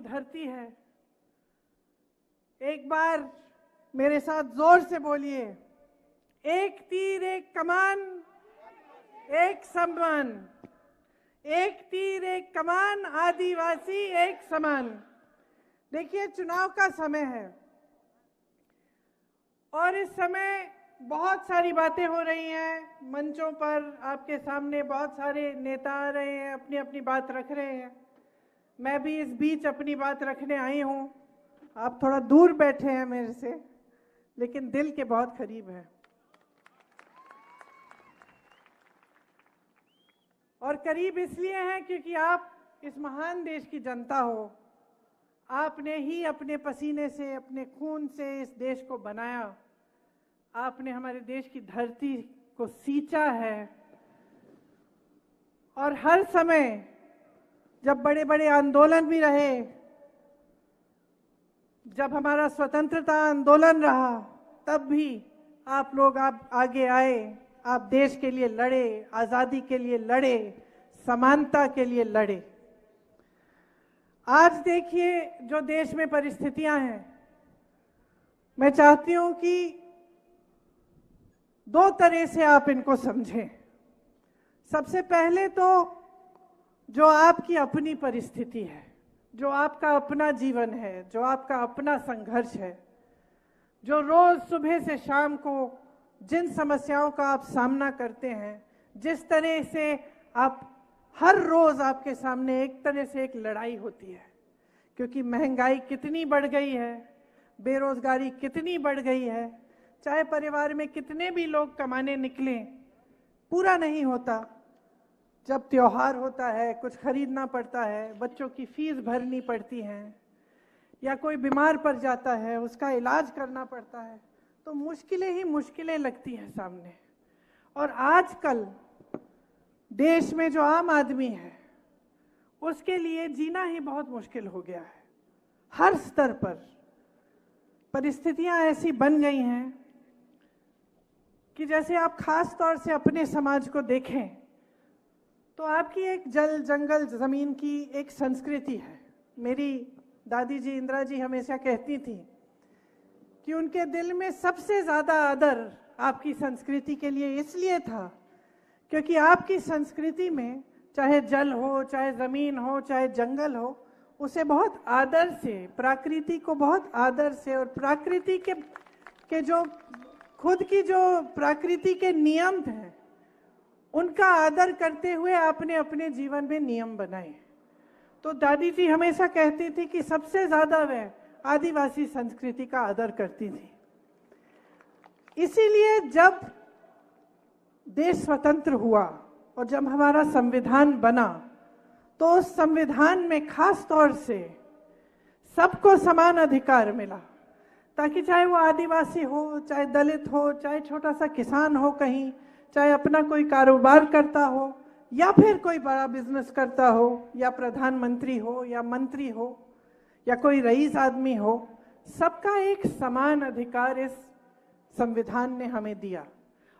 धरती है। एक बार मेरे साथ जोर से बोलिए, एक तीर एक कमान एक सम्मान, एक तीर एक कमान, आदिवासी एक समान। देखिए, चुनाव का समय है और इस समय बहुत सारी बातें हो रही हैं मंचों पर। आपके सामने बहुत सारे नेता आ रहे हैं, अपनी अपनी बात रख रहे हैं। मैं भी इस बीच अपनी बात रखने आई हूं। आप थोड़ा दूर बैठे हैं मेरे से, लेकिन दिल के बहुत करीब हैं। और करीब इसलिए हैं क्योंकि आप इस महान देश की जनता हो। आपने ही अपने पसीने से, अपने खून से इस देश को बनाया। आपने हमारे देश की धरती को सींचा है। और हर समय जब बड़े बड़े आंदोलन भी रहे, जब हमारा स्वतंत्रता आंदोलन रहा, तब भी आप लोग आगे आए, आप देश के लिए लड़े, आजादी के लिए लड़े, समानता के लिए लड़े। आज देखिए जो देश में परिस्थितियां हैं, मैं चाहती हूं कि दो तरह से आप इनको समझें। सबसे पहले तो जो आपकी अपनी परिस्थिति है, जो आपका अपना जीवन है, जो आपका अपना संघर्ष है, जो रोज सुबह से शाम को जिन समस्याओं का आप सामना करते हैं, जिस तरह से आप हर रोज आपके सामने एक तरह से एक लड़ाई होती है। क्योंकि महंगाई कितनी बढ़ गई है, बेरोजगारी कितनी बढ़ गई है, चाहे परिवार में कितने भी लोग कमाने निकलें, पूरा नहीं होता। जब त्योहार होता है, कुछ खरीदना पड़ता है, बच्चों की फीस भरनी पड़ती है, या कोई बीमार पड़ जाता है, उसका इलाज करना पड़ता है, तो मुश्किलें ही मुश्किलें लगती हैं सामने। और आजकल देश में जो आम आदमी है, उसके लिए जीना ही बहुत मुश्किल हो गया है। हर स्तर पर परिस्थितियां ऐसी बन गई हैं कि जैसे आप खास तौर से अपने समाज को देखें तो आपकी एक जल जंगल जमीन की एक संस्कृति है। मेरी दादी जी इंदिरा जी हमेशा कहती थी कि उनके दिल में सबसे ज्यादा आदर आपकी संस्कृति के लिए इसलिए था क्योंकि आपकी संस्कृति में चाहे जल हो, चाहे जमीन हो, चाहे जंगल हो, उसे बहुत आदर से, प्रकृति को बहुत आदर से, और प्रकृति के जो खुद की जो प्रकृति के नियम हैं, उनका आदर करते हुए आपने अपने जीवन में नियम बनाए। तो दादी जी हमेशा कहती थी कि सबसे ज्यादा वह आदिवासी संस्कृति का आदर करती थी। इसीलिए जब देश स्वतंत्र हुआ और जब हमारा संविधान बना, तो उस संविधान में खास तौर से सबको समान अधिकार मिला, ताकि चाहे वो आदिवासी हो, चाहे दलित हो, चाहे छोटा सा किसान हो कहीं, चाहे अपना कोई कारोबार करता हो, या फिर कोई बड़ा बिजनेस करता हो, या प्रधानमंत्री हो, या मंत्री हो, या कोई रईस आदमी हो, सबका एक समान अधिकार इस संविधान ने हमें दिया।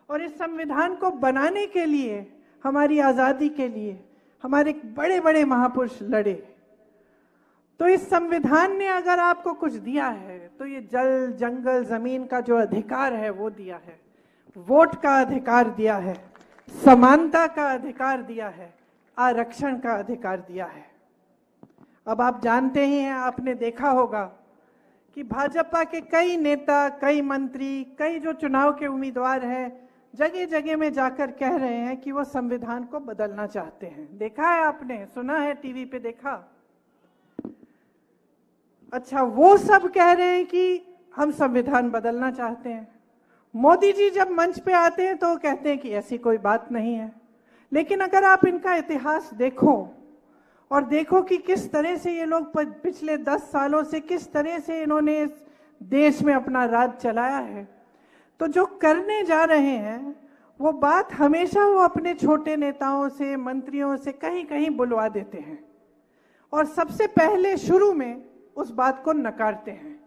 और इस संविधान को बनाने के लिए, हमारी आजादी के लिए हमारे बड़े बड़े महापुरुष लड़े। तो इस संविधान ने अगर आपको कुछ दिया है तो ये जल जंगल जमीन का जो अधिकार है वो दिया है, वोट का अधिकार दिया है, समानता का अधिकार दिया है, आरक्षण का अधिकार दिया है। अब आप जानते ही हैं, आपने देखा होगा कि भाजपा के कई नेता, कई मंत्री, कई जो चुनाव के उम्मीदवार हैं, जगह जगह में जाकर कह रहे हैं कि वो संविधान को बदलना चाहते हैं। देखा है आपने, सुना है, टीवी पे देखा। अच्छा, वो सब कह रहे हैं कि हम संविधान बदलना चाहते हैं। मोदी जी जब मंच पे आते हैं तो कहते हैं कि ऐसी कोई बात नहीं है। लेकिन अगर आप इनका इतिहास देखो और देखो कि किस तरह से ये लोग पिछले 10 सालों से किस तरह से इन्होंने इस देश में अपना राज चलाया है, तो जो करने जा रहे हैं वो बात हमेशा वो अपने छोटे नेताओं से, मंत्रियों से कहीं कहीं बुलवा देते हैं और सबसे पहले शुरू में उस बात को नकारते हैं।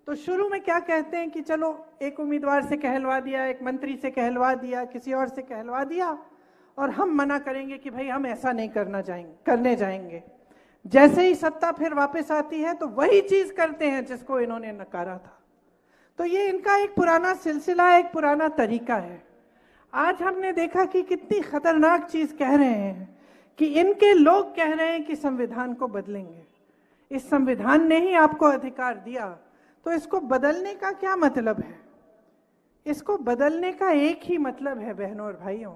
तो शुरू में क्या कहते हैं कि चलो एक उम्मीदवार से कहलवा दिया, एक मंत्री से कहलवा दिया, किसी और से कहलवा दिया, और हम मना करेंगे कि भाई हम ऐसा नहीं करने जाएंगे। जैसे ही सत्ता फिर वापस आती है तो वही चीज करते हैं जिसको इन्होंने नकारा था। तो ये इनका एक पुराना सिलसिला, एक पुराना तरीका है। आज हमने देखा कि कितनी खतरनाक चीज कह रहे हैं कि इनके लोग कह रहे हैं कि संविधान को बदलेंगे। इस संविधान ने ही आपको अधिकार दिया, तो इसको बदलने का क्या मतलब है? इसको बदलने का एक ही मतलब है बहनों और भाइयों,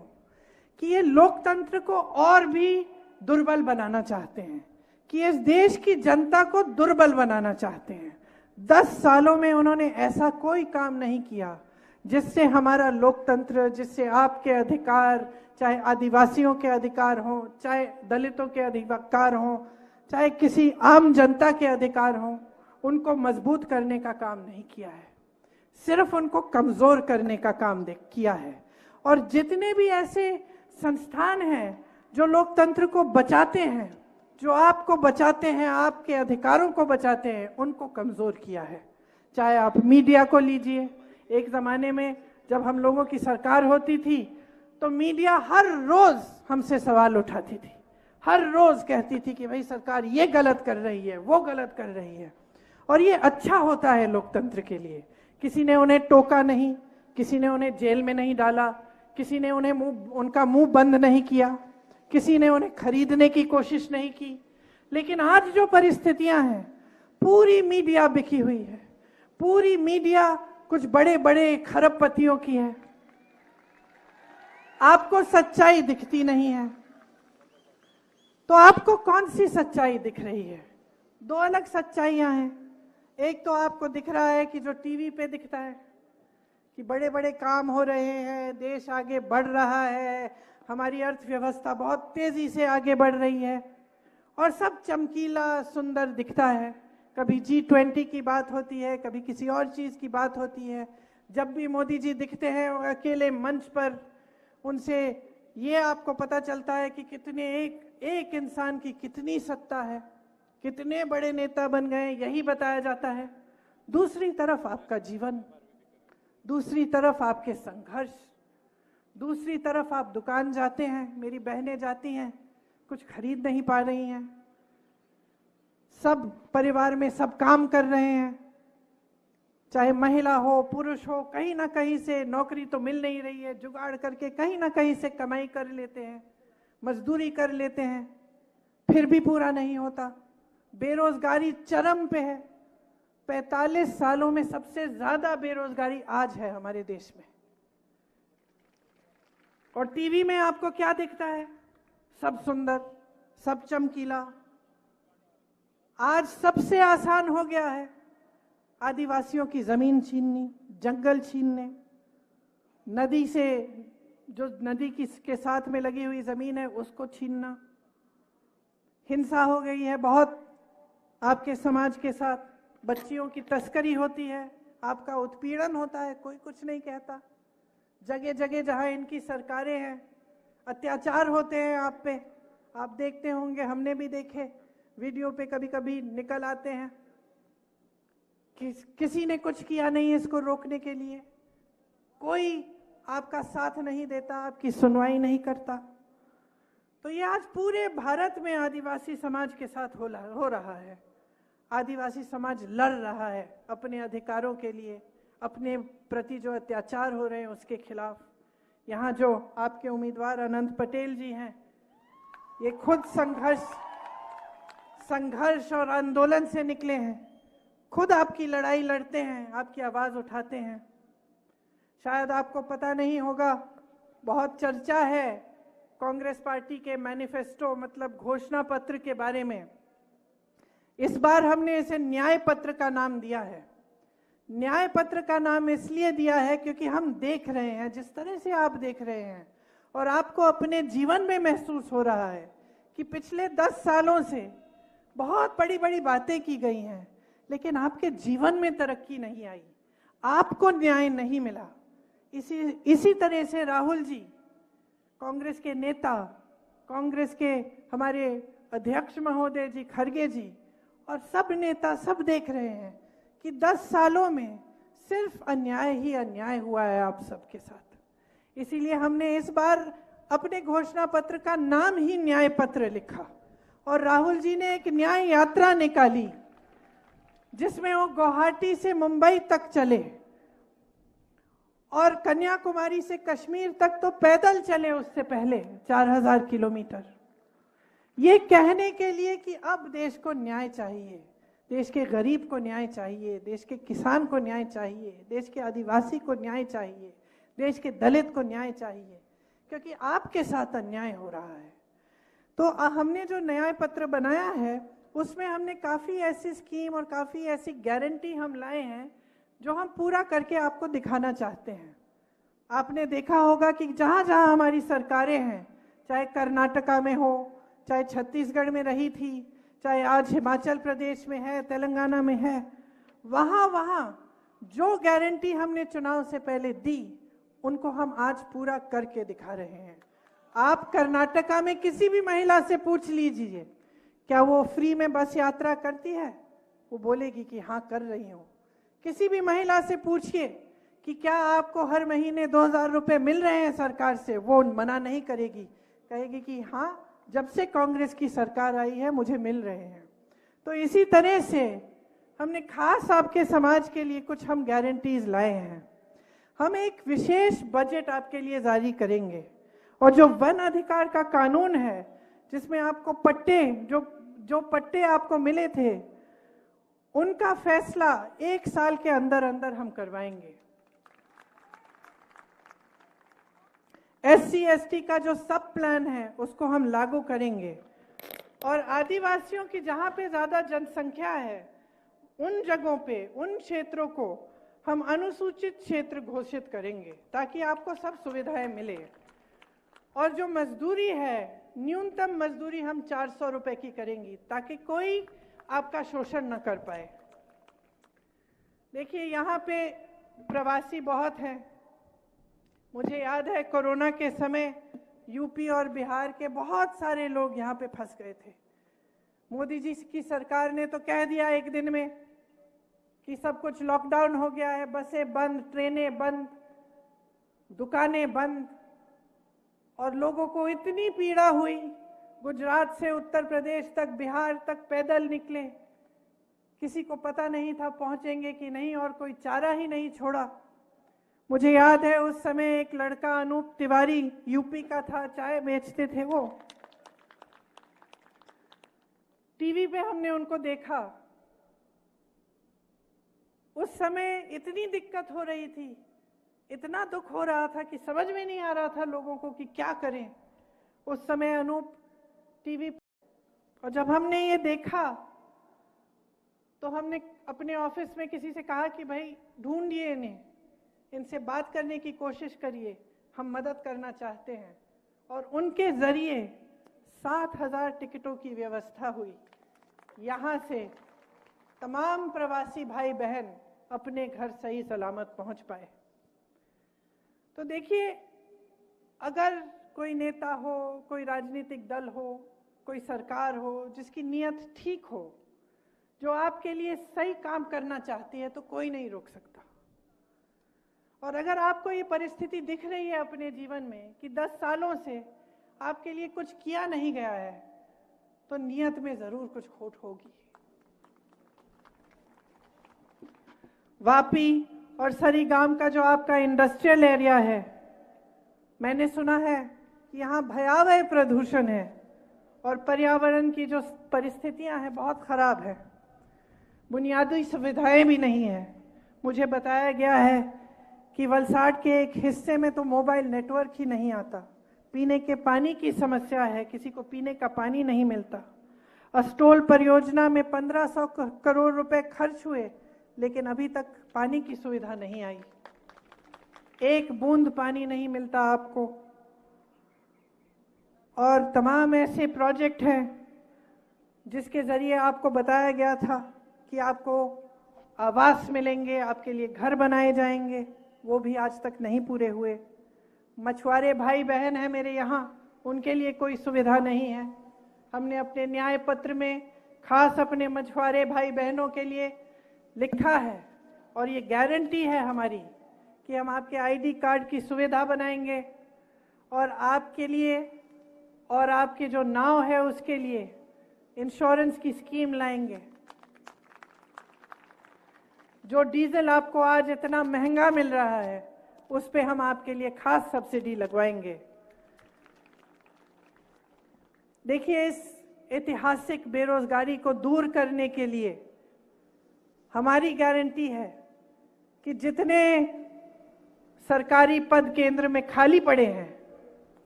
कि ये लोकतंत्र को और भी दुर्बल बनाना चाहते हैं, कि इस देश की जनता को दुर्बल बनाना चाहते हैं। 10 सालों में उन्होंने ऐसा कोई काम नहीं किया जिससे हमारा लोकतंत्र, जिससे आपके अधिकार, चाहे आदिवासियों के अधिकार हों, चाहे दलितों के अधिकार हों, चाहे किसी आम जनता के अधिकार हों, उनको मजबूत करने का काम नहीं किया है, सिर्फ उनको कमजोर करने का काम किया है। और जितने भी ऐसे संस्थान हैं जो लोकतंत्र को बचाते हैं, जो आपको बचाते हैं, आपके अधिकारों को बचाते हैं, उनको कमजोर किया है। चाहे आप मीडिया को लीजिए, एक जमाने में जब हम लोगों की सरकार होती थी तो मीडिया हर रोज हमसे सवाल उठाती थी, हर रोज कहती थी कि भाई सरकार ये गलत कर रही है, वो गलत कर रही है। और ये अच्छा होता है लोकतंत्र के लिए। किसी ने उन्हें टोका नहीं, किसी ने उन्हें जेल में नहीं डाला, किसी ने उनका मुंह बंद नहीं किया, किसी ने उन्हें खरीदने की कोशिश नहीं की। लेकिन आज जो परिस्थितियां हैं, पूरी मीडिया बिकी हुई है, पूरी मीडिया कुछ बड़े बड़े खरबपतियों की है। आपको सच्चाई दिखती नहीं है, तो आपको कौन सी सच्चाई दिख रही है? दो अलग सच्चाइयां हैं। एक तो आपको दिख रहा है कि जो टीवी पे दिखता है कि बड़े बड़े काम हो रहे हैं, देश आगे बढ़ रहा है, हमारी अर्थव्यवस्था बहुत तेजी से आगे बढ़ रही है और सब चमकीला सुंदर दिखता है। कभी G20 की बात होती है, कभी किसी और चीज की बात होती है। जब भी मोदी जी दिखते हैं अकेले मंच पर, उनसे ये आपको पता चलता है कि कितने एक इंसान की कितनी सत्ता है, कितने बड़े नेता बन गए, यही बताया जाता है। दूसरी तरफ आपका जीवन, दूसरी तरफ आपके संघर्ष, दूसरी तरफ आप दुकान जाते हैं, मेरी बहनें जाती हैं, कुछ खरीद नहीं पा रही हैं, सब परिवार में सब काम कर रहे हैं, चाहे महिला हो पुरुष हो, कहीं ना कहीं से नौकरी तो मिल नहीं रही है, जुगाड़ करके कहीं ना कहीं से कमाई कर लेते हैं, मजदूरी कर लेते हैं, फिर भी पूरा नहीं होता। बेरोजगारी चरम पे है। 45 सालों में सबसे ज्यादा बेरोजगारी आज है हमारे देश में। और टीवी में आपको क्या दिखता है? सब सुंदर, सब चमकीला। आज सबसे आसान हो गया है आदिवासियों की जमीन छीननी, जंगल छीनने, नदी से, जो नदी के साथ में लगी हुई जमीन है उसको छीनना। हिंसा हो गई है बहुत आपके समाज के साथ, बच्चियों की तस्करी होती है, आपका उत्पीड़न होता है, कोई कुछ नहीं कहता। जगह जगह जहां इनकी सरकारें हैं, अत्याचार होते हैं आप पे। आप देखते होंगे, हमने भी देखे, वीडियो पे कभी कभी निकल आते हैं। किसी ने कुछ किया नहीं इसको रोकने के लिए, कोई आपका साथ नहीं देता, आपकी सुनवाई नहीं करता। तो ये आज पूरे भारत में आदिवासी समाज के साथ हो रहा है। आदिवासी समाज लड़ रहा है अपने अधिकारों के लिए, अपने प्रति जो अत्याचार हो रहे हैं उसके खिलाफ। यहाँ जो आपके उम्मीदवार अनंत पटेल जी हैं, ये खुद संघर्ष और आंदोलन से निकले हैं, खुद आपकी लड़ाई लड़ते हैं, आपकी आवाज उठाते हैं। शायद आपको पता नहीं होगा, बहुत चर्चा है कांग्रेस पार्टी के मैनिफेस्टो मतलब घोषणा पत्र के बारे में। इस बार हमने इसे न्याय पत्र का नाम दिया है। न्याय पत्र का नाम इसलिए दिया है क्योंकि हम देख रहे हैं, जिस तरह से आप देख रहे हैं और आपको अपने जीवन में महसूस हो रहा है कि पिछले 10 सालों से बहुत बड़ी बड़ी बातें की गई हैं, लेकिन आपके जीवन में तरक्की नहीं आई, आपको न्याय नहीं मिला। इसी तरह से राहुल जी, कांग्रेस के नेता, कांग्रेस के हमारे अध्यक्ष महोदय जी खड़गे जी और सब नेता सब देख रहे हैं कि 10 सालों में सिर्फ अन्याय ही अन्याय हुआ है आप सबके साथ। इसीलिए हमने इस बार अपने घोषणा पत्र का नाम ही न्याय पत्र लिखा और राहुल जी ने एक न्याय यात्रा निकाली जिसमें वो गुवाहाटी से मुंबई तक चले और कन्याकुमारी से कश्मीर तक तो पैदल चले, उससे पहले 4000 किलोमीटर। ये कहने के लिए कि अब देश को न्याय चाहिए, देश के गरीब को न्याय चाहिए, देश के किसान को न्याय चाहिए, देश के आदिवासी को न्याय चाहिए, देश के दलित को न्याय चाहिए, क्योंकि आपके साथ अन्याय हो रहा है। तो हमने जो न्याय पत्र बनाया है उसमें हमने काफ़ी ऐसी स्कीम और काफ़ी ऐसी गारंटी हम लाए हैं जो हम पूरा करके आपको दिखाना चाहते हैं। आपने देखा होगा कि जहाँ जहाँ हमारी सरकारें हैं, चाहे कर्नाटका में हो, चाहे छत्तीसगढ़ में रही थी, चाहे आज हिमाचल प्रदेश में है, तेलंगाना में है, वहाँ वहाँ जो गारंटी हमने चुनाव से पहले दी उनको हम आज पूरा करके दिखा रहे हैं। आप कर्नाटका में किसी भी महिला से पूछ लीजिए क्या वो फ्री में बस यात्रा करती है, वो बोलेगी कि हाँ कर रही हूँ। किसी भी महिला से पूछिए कि क्या आपको हर महीने 2000 रुपये मिल रहे हैं सरकार से, वो मना नहीं करेगी, कहेगी कि हाँ जब से कांग्रेस की सरकार आई है मुझे मिल रहे हैं। तो इसी तरह से हमने खास आपके समाज के लिए कुछ हम गारंटीज लाए हैं। हम एक विशेष बजट आपके लिए जारी करेंगे और जो वन अधिकार का कानून है जिसमें आपको पट्टे जो पट्टे आपको मिले थे उनका फैसला 1 साल के अंदर अंदर हम करवाएंगे। SC ST का जो सब प्लान है उसको हम लागू करेंगे और आदिवासियों की जहाँ पे ज़्यादा जनसंख्या है उन जगहों पे, उन क्षेत्रों को हम अनुसूचित क्षेत्र घोषित करेंगे ताकि आपको सब सुविधाएं मिले। और जो मजदूरी है, न्यूनतम मजदूरी हम 400 रुपए की करेंगी ताकि कोई आपका शोषण न कर पाए। देखिए यहाँ पे प्रवासी बहुत हैं। मुझे याद है कोरोना के समय यूपी और बिहार के बहुत सारे लोग यहाँ पे फंस गए थे। मोदी जी की सरकार ने तो कह दिया एक दिन में कि सब कुछ लॉकडाउन हो गया है, बसें बंद, ट्रेनें बंद, दुकानें बंद, और लोगों को इतनी पीड़ा हुई। गुजरात से उत्तर प्रदेश तक, बिहार तक पैदल निकले, किसी को पता नहीं था पहुंचेंगे कि नहीं और कोई चारा ही नहीं छोड़ा। मुझे याद है उस समय एक लड़का अनूप तिवारी यूपी का था, चाय बेचते थे वो, टीवी पे हमने उनको देखा। उस समय इतनी दिक्कत हो रही थी, इतना दुख हो रहा था कि समझ में नहीं आ रहा था लोगों को कि क्या करें। उस समय अनूप टीवी, और जब हमने ये देखा तो हमने अपने ऑफिस में किसी से कहा कि भाई ढूंढिए इन्हें, इनसे बात करने की कोशिश करिए, हम मदद करना चाहते हैं। और उनके जरिए 7000 टिकटों की व्यवस्था हुई। यहाँ से तमाम प्रवासी भाई बहन अपने घर सही सलामत पहुंच पाए। तो देखिए, अगर कोई नेता हो, कोई राजनीतिक दल हो, कोई सरकार हो जिसकी नीयत ठीक हो, जो आपके लिए सही काम करना चाहती है, तो कोई नहीं रोक सकता। और अगर आपको ये परिस्थिति दिख रही है अपने जीवन में कि 10 सालों से आपके लिए कुछ किया नहीं गया है, तो नीयत में जरूर कुछ खोट होगी। वापी और सरीगाम का जो आपका इंडस्ट्रियल एरिया है, मैंने सुना है कि यहाँ भयावह प्रदूषण है और पर्यावरण की जो परिस्थितियाँ हैं बहुत खराब है, बुनियादी सुविधाएं भी नहीं है। मुझे बताया गया है कि वलसाड के एक हिस्से में तो मोबाइल नेटवर्क ही नहीं आता, पीने के पानी की समस्या है, किसी को पीने का पानी नहीं मिलता। अस्टोल परियोजना में 1500 करोड़ रुपए खर्च हुए, लेकिन अभी तक पानी की सुविधा नहीं आई, एक बूंद पानी नहीं मिलता आपको। और तमाम ऐसे प्रोजेक्ट हैं जिसके जरिए आपको बताया गया था कि आपको आवास मिलेंगे, आपके लिए घर बनाए जाएंगे, वो भी आज तक नहीं पूरे हुए। मछुआरे भाई बहन हैं मेरे यहाँ, उनके लिए कोई सुविधा नहीं है। हमने अपने न्याय पत्र में खास अपने मछुआरे भाई बहनों के लिए लिखा है, और ये गारंटी है हमारी कि हम आपके आईडी कार्ड की सुविधा बनाएंगे और आपके लिए और आपकी जो नाव है उसके लिए इंश्योरेंस की स्कीम लाएंगे। जो डीजल आपको आज इतना महंगा मिल रहा है उस पे हम आपके लिए खास सब्सिडी लगवाएंगे। देखिए, इस ऐतिहासिक बेरोजगारी को दूर करने के लिए हमारी गारंटी है कि जितने सरकारी पद केंद्र में खाली पड़े हैं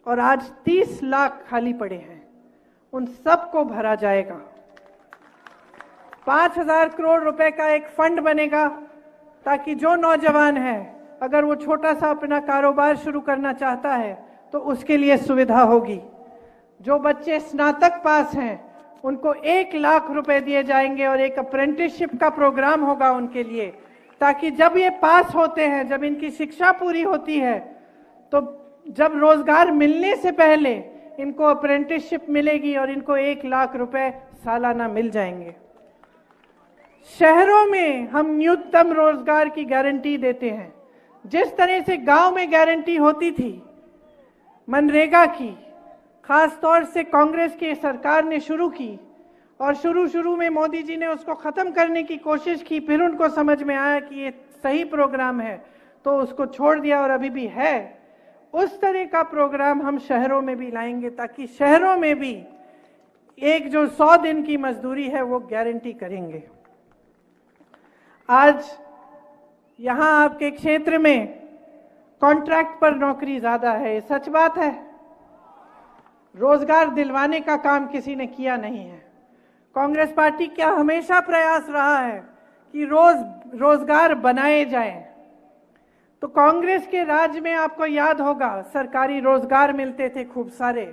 और आज 30 लाख खाली पड़े हैं, उन सबको भरा जाएगा। 5,000 करोड़ रुपए का एक फंड बनेगा ताकि जो नौजवान है अगर वो छोटा सा अपना कारोबार शुरू करना चाहता है तो उसके लिए सुविधा होगी। जो बच्चे स्नातक पास हैं उनको 1 लाख रुपए दिए जाएंगे और एक अप्रेंटिसशिप का प्रोग्राम होगा उनके लिए, ताकि जब ये पास होते हैं, जब इनकी शिक्षा पूरी होती है, तो जब रोजगार मिलने से पहले इनको अप्रेंटिसशिप मिलेगी और इनको 1 लाख रुपए सालाना मिल जाएंगे। शहरों में हम न्यूनतम रोजगार की गारंटी देते हैं। जिस तरह से गांव में गारंटी होती थी मनरेगा की, खास तौर से कांग्रेस की सरकार ने शुरू की और शुरू में मोदी जी ने उसको खत्म करने की कोशिश की, फिर उनको समझ में आया कि ये सही प्रोग्राम है तो उसको छोड़ दिया और अभी भी है। उस तरह का प्रोग्राम हम शहरों में भी लाएंगे ताकि शहरों में भी एक जो 100 दिन की मजदूरी है वो गारंटी करेंगे। आज यहां आपके क्षेत्र में कॉन्ट्रैक्ट पर नौकरी ज्यादा है, सच बात है। रोजगार दिलवाने का काम किसी ने किया नहीं है। कांग्रेस पार्टी का हमेशा प्रयास रहा है कि रोजगार बनाए जाएं। तो कांग्रेस के राज में आपको याद होगा सरकारी रोजगार मिलते थे खूब सारे।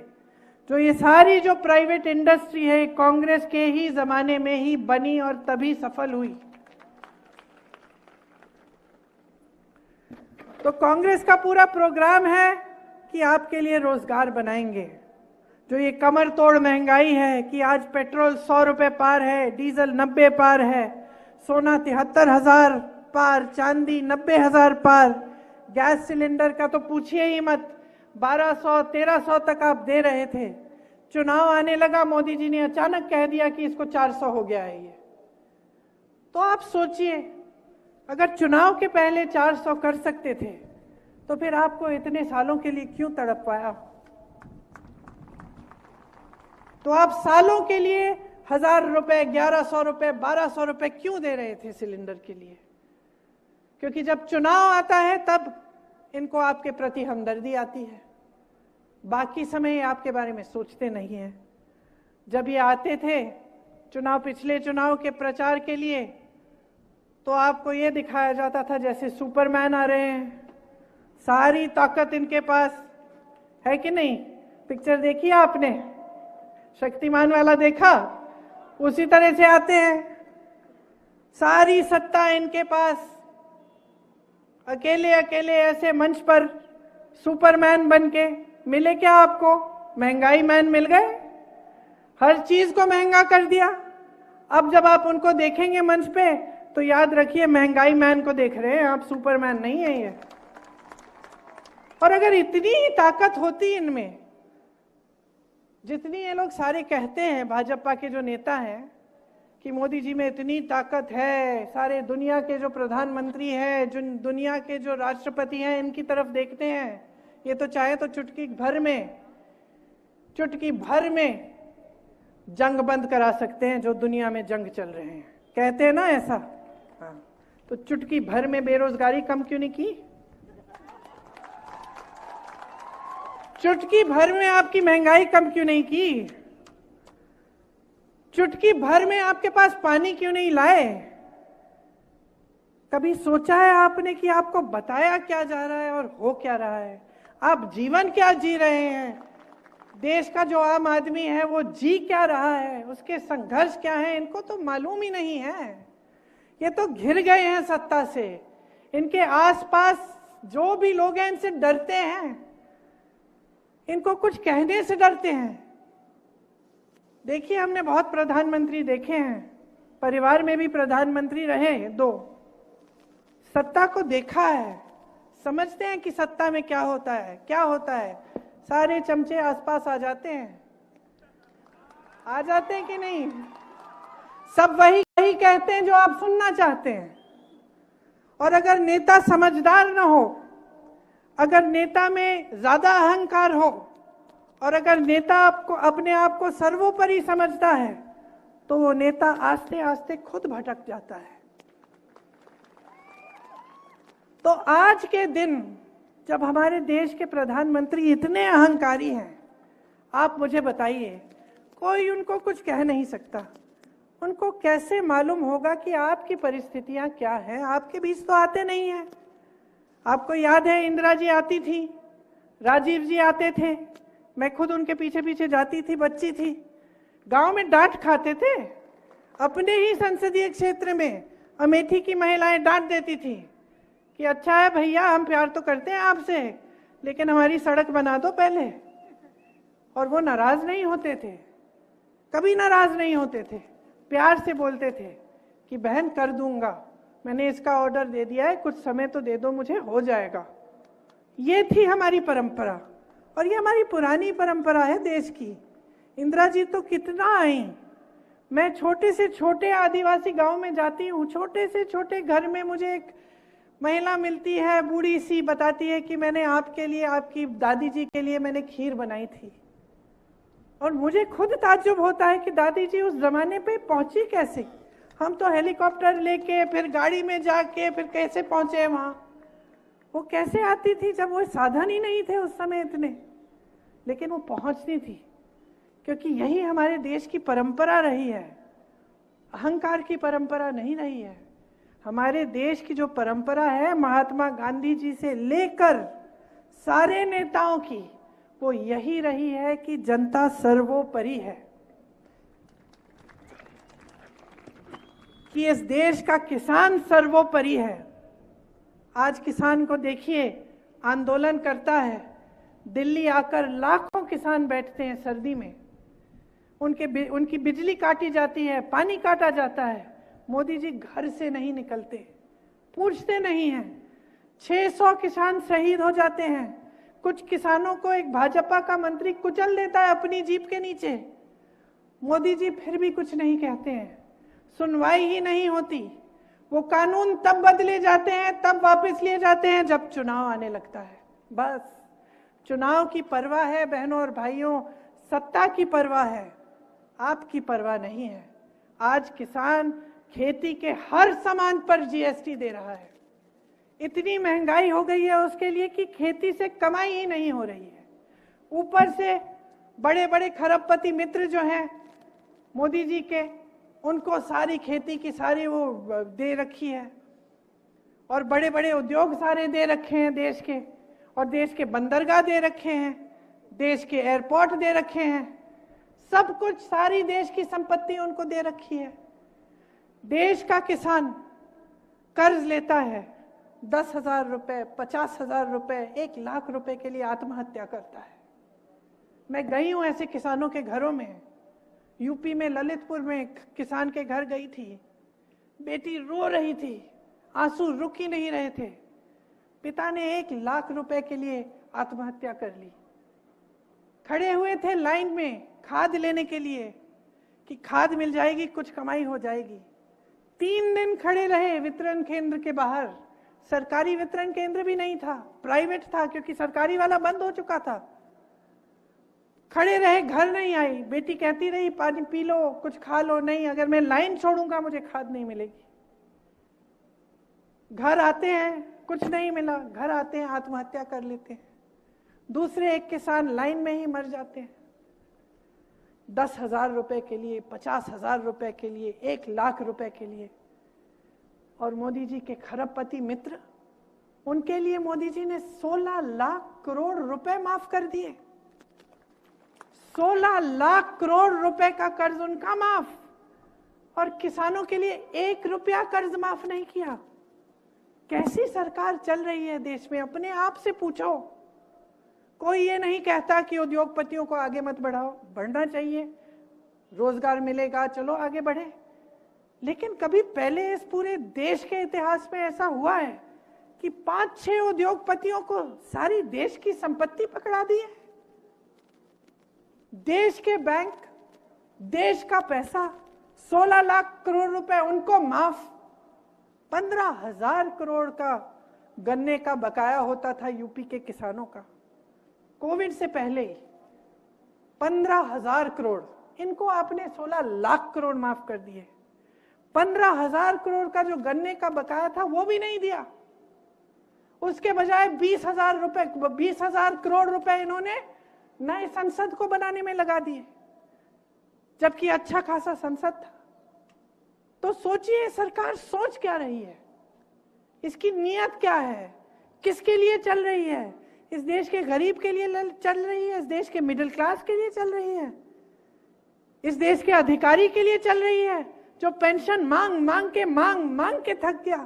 जो ये सारी जो प्राइवेट इंडस्ट्री है कांग्रेस के ही जमाने में ही बनी और तभी सफल हुई। तो कांग्रेस का पूरा प्रोग्राम है कि आपके लिए रोजगार बनाएंगे। जो ये कमर तोड़ महंगाई है कि आज पेट्रोल 100 रुपए पार है, डीजल 90 पार है, सोना 73,000 पार, चांदी 90,000 पार, गैस सिलेंडर का तो पूछिए ही मत, 1200-1300 तक आप दे रहे थे। चुनाव आने लगा, मोदी जी ने अचानक कह दिया कि इसको 400 हो गया है। ये तो आप सोचिए, अगर चुनाव के पहले 400 कर सकते थे तो फिर आपको इतने सालों के लिए क्यों तड़प पाया? तो आप सालों के लिए 1,000 रुपए, 1,100 रुपए, 1,200 रुपए क्यों दे रहे थे सिलेंडर के लिए? क्योंकि जब चुनाव आता है तब इनको आपके प्रति हमदर्दी आती है, बाकी समय आपके बारे में सोचते नहीं हैं। जब ये आते थे चुनाव, पिछले चुनाव के प्रचार के लिए, तो आपको ये दिखाया जाता था जैसे सुपरमैन आ रहे हैं, सारी ताकत इनके पास है कि नहीं? पिक्चर देखी आपने, शक्तिमान वाला देखा? उसी तरह से आते हैं, सारी सत्ता इनके पास, अकेले अकेले ऐसे मंच पर सुपरमैन बन के। मिले क्या आपको? महंगाई मैन मिल गए, हर चीज को महंगा कर दिया। अब जब आप उनको देखेंगे मंच पे तो याद रखिए महंगाई मैन को देख रहे हैं आप, सुपरमैन नहीं है ये। और अगर इतनी ही ताकत होती इनमें जितनी ये लोग सारे कहते हैं, भाजपा के जो नेता हैं कि मोदी जी में इतनी ताकत है, सारे दुनिया के जो प्रधानमंत्री हैं, जो दुनिया के जो राष्ट्रपति हैं, इनकी तरफ देखते हैं, ये तो चाहे तो चुटकी भर में जंग बंद करा सकते हैं जो दुनिया में जंग चल रहे हैं, कहते हैं ना ऐसा। हाँ, तो चुटकी भर में बेरोजगारी कम क्यों नहीं की? चुटकी भर में आपकी महंगाई कम क्यों नहीं की? चुटकी भर में आपके पास पानी क्यों नहीं लाए? कभी सोचा है आपने कि आपको बताया क्या जा रहा है और हो क्या रहा है? आप जीवन क्या जी रहे हैं? देश का जो आम आदमी है वो जी क्या रहा है, उसके संघर्ष क्या है, इनको तो मालूम ही नहीं है। ये तो घिर गए हैं सत्ता से। इनके आसपास जो भी लोग हैं इनसे डरते हैं, इनको कुछ कहने से डरते हैं। देखिए, हमने बहुत प्रधानमंत्री देखे हैं, परिवार में भी प्रधानमंत्री रहे 2, सत्ता को देखा है, समझते हैं कि सत्ता में क्या होता है। सारे चमचे आसपास आ जाते हैं, आ जाते हैं कि नहीं? सब वही कहते हैं जो आप सुनना चाहते हैं। और अगर नेता समझदार न हो, अगर नेता में ज्यादा अहंकार हो, और अगर नेता आपको अपने आप को सर्वोपरि समझता है, तो वो नेता आस्ते आस्ते खुद भटक जाता है। तो आज के दिन जब हमारे देश के प्रधानमंत्री इतने अहंकारी हैं, आप मुझे बताइए, कोई उनको कुछ कह नहीं सकता। उनको कैसे मालूम होगा कि आपकी परिस्थितियां क्या हैं? आपके बीच तो आते नहीं हैं। आपको याद है इंदिरा जी आती थी, राजीव जी आते थे, मैं खुद उनके पीछे पीछे जाती थी, बच्ची थी। गांव में डांट खाते थे, अपने ही संसदीय क्षेत्र में अमेठी की महिलाएं डांट देती थी कि अच्छा है भैया, हम प्यार तो करते हैं आपसे, लेकिन हमारी सड़क बना दो पहले। और वो नाराज नहीं होते थे, कभी नाराज नहीं होते थे, प्यार से बोलते थे कि बहन कर दूंगा, मैंने इसका ऑर्डर दे दिया है, कुछ समय तो दे दो मुझे, हो जाएगा। ये थी हमारी परंपरा, और ये हमारी पुरानी परंपरा है देश की। इंदिरा जी तो कितना आई। मैं छोटे से छोटे आदिवासी गांव में जाती हूँ, छोटे से छोटे घर में मुझे एक महिला मिलती है, बूढ़ी सी, बताती है कि मैंने आपके लिए, आपकी दादी जी के लिए मैंने खीर बनाई थी। और मुझे खुद ताज्जुब होता है कि दादी जी उस जमाने पे पहुंची कैसे? हम तो हेलीकॉप्टर लेके, फिर गाड़ी में जाके, फिर कैसे पहुंचे वहां? वो कैसे आती थी जब वो साधन ही नहीं थे उस समय इतने? लेकिन वो पहुंचती थी, क्योंकि यही हमारे देश की परंपरा रही है। अहंकार की परंपरा नहीं रही है। हमारे देश की जो परंपरा है, महात्मा गांधी जी से लेकर सारे नेताओं की, वो यही रही है कि जनता सर्वोपरि है, कि इस देश का किसान सर्वोपरि है। आज किसान को देखिए, आंदोलन करता है, दिल्ली आकर लाखों किसान बैठते हैं सर्दी में, उनकी बिजली काटी जाती है, पानी काटा जाता है, मोदी जी घर से नहीं निकलते, पूछते नहीं हैं। 600 किसान शहीद हो जाते हैं। कुछ किसानों को एक भाजपा का मंत्री कुचल देता है अपनी जीप के नीचे, मोदी जी फिर भी कुछ नहीं कहते हैं, सुनवाई ही नहीं होती। वो कानून तब बदले जाते हैं, तब वापस लिए जाते हैं जब चुनाव आने लगता है। बस चुनाव की परवाह है बहनों और भाइयों, सत्ता की परवाह है, आपकी परवाह नहीं है। आज किसान खेती के हर सामान पर जीएसटी दे रहा है। इतनी महंगाई हो गई है उसके लिए कि खेती से कमाई ही नहीं हो रही है। ऊपर से बड़े बड़े खरबपति मित्र जो हैं मोदी जी के, उनको सारी खेती की सारी वो दे रखी है, और बड़े बड़े उद्योग सारे दे रखे हैं देश के, और देश के बंदरगाह दे रखे हैं, देश के एयरपोर्ट दे रखे हैं, सब कुछ, सारी देश की संपत्ति उनको दे रखी है। देश का किसान कर्ज लेता है, 10,000 रुपए, 50,000 रुपए, 1 लाख रुपए के लिए आत्महत्या करता है। मैं गई हूं ऐसे किसानों के घरों में। यूपी में ललितपुर में किसान के घर गई थी, बेटी रो रही थी, आंसू रुक ही नहीं रहे थे। पिता ने 1 लाख रुपए के लिए आत्महत्या कर ली। खड़े हुए थे लाइन में खाद लेने के लिए कि खाद मिल जाएगी, कुछ कमाई हो जाएगी। 3 दिन खड़े रहे वितरण केंद्र के बाहर। सरकारी वितरण केंद्र भी नहीं था, प्राइवेट था, क्योंकि सरकारी वाला बंद हो चुका था। खड़े रहे, घर नहीं आई। बेटी कहती रही पानी पी लो, कुछ खा लो। नहीं, अगर मैं लाइन छोड़ूंगा मुझे खाद नहीं मिलेगी। घर आते हैं, कुछ नहीं मिला, घर आते हैं आत्महत्या कर लेते हैं। दूसरे एक किसान लाइन में ही मर जाते हैं। 10,000 रुपए के लिए, 50,000 रुपए के लिए, 1 लाख रुपए के लिए। और मोदी जी के खरबपति मित्र, उनके लिए मोदी जी ने 16 लाख करोड़ रुपए माफ कर दिए। 16 लाख करोड़ रुपए का कर्ज उनका माफ, और किसानों के लिए 1 रुपया कर्ज माफ नहीं किया। कैसी सरकार चल रही है देश में? अपने आप से पूछो। कोई ये नहीं कहता कि उद्योगपतियों को आगे मत बढ़ाओ, बढ़ना चाहिए, रोजगार मिलेगा, चलो आगे बढ़े। लेकिन कभी पहले इस पूरे देश के इतिहास में ऐसा हुआ है कि 5-6 उद्योगपतियों को सारी देश की संपत्ति पकड़ा दी है? देश के बैंक देश का पैसा 16 लाख करोड़ रुपए उनको माफ। 15,000 करोड़ का गन्ने का बकाया होता था यूपी के किसानों का कोविड से पहले ही। 15,000 करोड़, इनको आपने 16 लाख करोड़ माफ कर दिए। 15,000 करोड़ का जो गन्ने का बकाया था वो भी नहीं दिया। उसके बजाय 20,000 करोड़ रुपए इन्होंने नए संसद को बनाने में लगा दिए, जबकि अच्छा खासा संसद था। तो सोचिए सरकार सोच क्या रही है, इसकी नीयत क्या है, किसके लिए चल रही है? इस देश के गरीब के लिए चल रही है? इस देश के मिडिल क्लास के लिए चल रही है? इस देश के अधिकारी के लिए चल रही है जो पेंशन मांग के थक गया?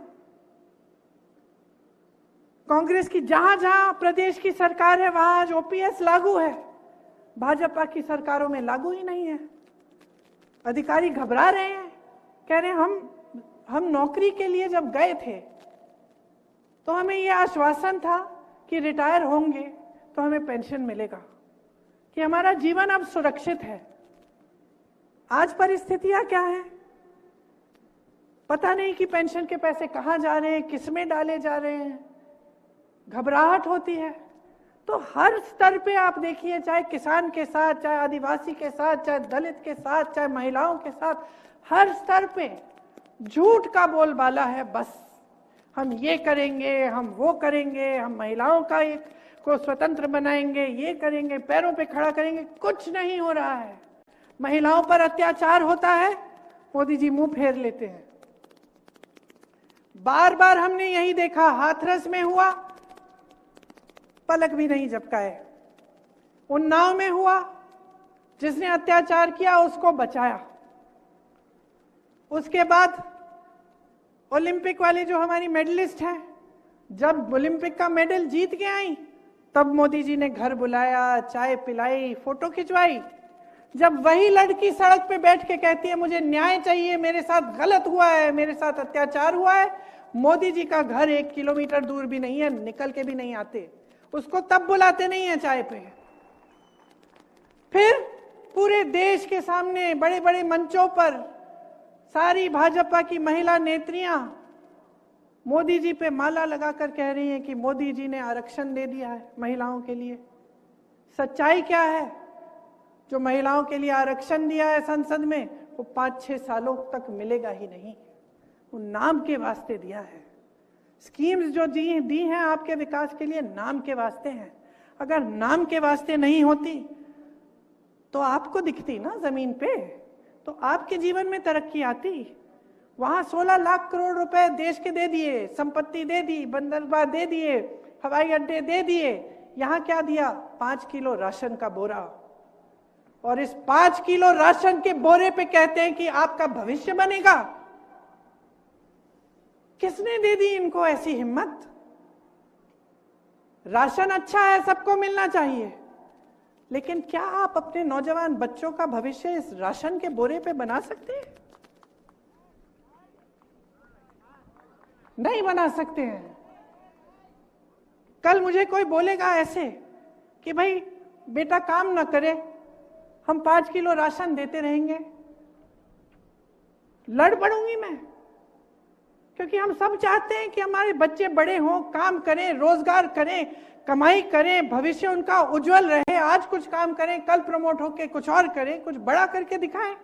कांग्रेस की जहां जहां प्रदेश की सरकार है वहां आज ओपीएस लागू है, भाजपा की सरकारों में लागू ही नहीं है। अधिकारी घबरा रहे हैं, कह रहे हैं हम नौकरी के लिए जब गए थे तो हमें यह आश्वासन था कि रिटायर होंगे तो हमें पेंशन मिलेगा, कि हमारा जीवन अब सुरक्षित है। आज परिस्थितियां क्या हैं? पता नहीं कि पेंशन के पैसे कहां जा रहे हैं, किसमें डाले जा रहे हैं। घबराहट होती है। तो हर स्तर पे आप देखिए, चाहे किसान के साथ, चाहे आदिवासी के साथ, चाहे दलित के साथ, चाहे महिलाओं के साथ, हर स्तर पे झूठ का बोलबाला है। बस हम ये करेंगे, हम वो करेंगे, हम महिलाओं को स्वतंत्र बनाएंगे, ये करेंगे, पैरों पे खड़ा करेंगे। कुछ नहीं हो रहा है। महिलाओं पर अत्याचार होता है, मोदी जी मुंह फेर लेते हैं। बार बार हमने यही देखा, हाथरस में हुआ, पलक भी नहीं झपकाए। उन्नाव में हुआ, जिसने अत्याचार किया उसको बचाया। उसके बाद ओलंपिक वाली जो हमारी मेडलिस्ट हैं, जब ओलंपिक का मेडल जीत के आई तब मोदी जी ने घर बुलाया, चाय पिलाई, फोटो खिंचवाई। जब वही लड़की सड़क पे बैठ के कहती है मुझे न्याय चाहिए, मेरे साथ गलत हुआ है, मेरे साथ अत्याचार हुआ है, मोदी जी का घर 1 किलोमीटर दूर भी नहीं है, निकल के भी नहीं आते, उसको तब बुलाते नहीं है चाय पे। फिर पूरे देश के सामने बड़े बड़े मंचों पर सारी भाजपा की महिला नेत्रियां मोदी जी पे माला लगाकर कह रही हैं कि मोदी जी ने आरक्षण दे दिया है महिलाओं के लिए। सच्चाई क्या है? जो महिलाओं के लिए आरक्षण दिया है संसद में, वो 5-6 सालों तक मिलेगा ही नहीं। वो नाम के वास्ते दिया है। स्कीम्स जो दी हैं आपके विकास के लिए, नाम के वास्ते हैं। अगर नाम के वास्ते नहीं होती तो आपको दिखती ना जमीन पे, तो आपके जीवन में तरक्की आती। वहां 16 लाख करोड़ रुपए देश के दे दिए, संपत्ति दे दी, बंदरगाह दे दिए, हवाई अड्डे दे दिए। यहां क्या दिया? 5 किलो राशन का बोरा। और इस 5 किलो राशन के बोरे पे कहते हैं कि आपका भविष्य बनेगा। किसने दे दी इनको ऐसी हिम्मत? राशन अच्छा है, सबको मिलना चाहिए, लेकिन क्या आप अपने नौजवान बच्चों का भविष्य इस राशन के बोरे पे बना सकते हैं? नहीं बना सकते हैं। कल मुझे कोई बोलेगा ऐसे कि भाई बेटा काम ना करे, हम 5 किलो राशन देते रहेंगे, लड़ पड़ूंगी मैं। क्योंकि हम सब चाहते हैं कि हमारे बच्चे बड़े हों, काम करें, रोजगार करें, कमाई करें, भविष्य उनका उज्जवल रहे। आज कुछ काम करें, कल प्रमोट होकर कुछ और करें, कुछ बड़ा करके दिखाएं।